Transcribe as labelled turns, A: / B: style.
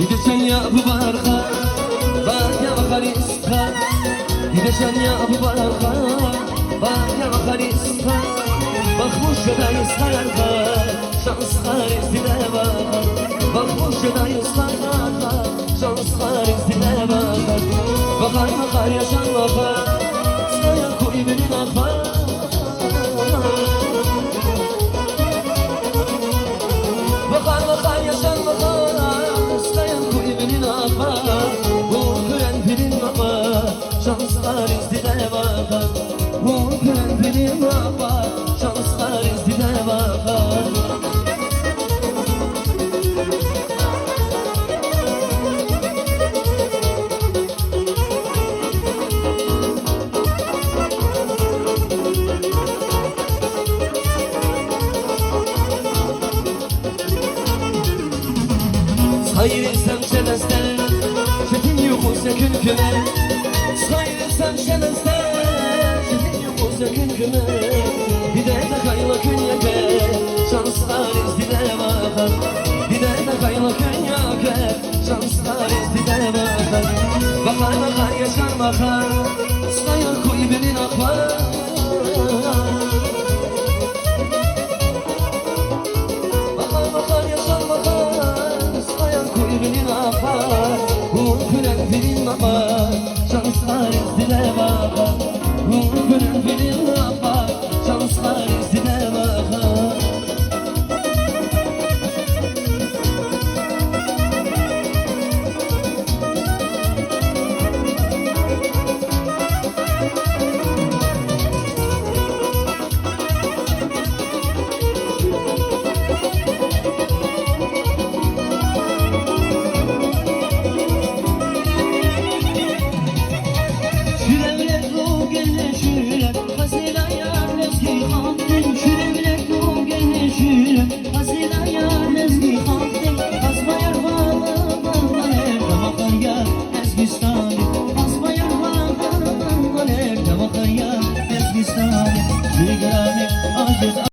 A: Gideceksin ya bu barka, bak ya bakarista. Gideceksin ya bu barka, bak ya bakarista. Bakmış şedayız hayalka, şanslar izdine bakar. Bakmış şedayız hayalka, şanslar izdine bakar. Bakar bakar yaşan bakar, sayar koy benim akar. Bakar bakar yaşan bakar, sayar koy benim akar. Bu gören benim akar, şanslar izdine bakar. Bu gören benim akar, şanslar izdine bakar. Sayırsam şemezden, çetin yoksa kürküme. Sayırsam şemezden, çetin yoksa kürküme. Bir de kayla künyake, şanslar izdine bakar. Bir de kayla künyake, şanslar izdine bakar. Bakar bakar yaşar bakar, sayar koy benim akar. Bakar bakar yaşar bakar, sayar koy benim akar. Bu gülen benim akar, şanslar izdine bakar. Bu gülen benim akar.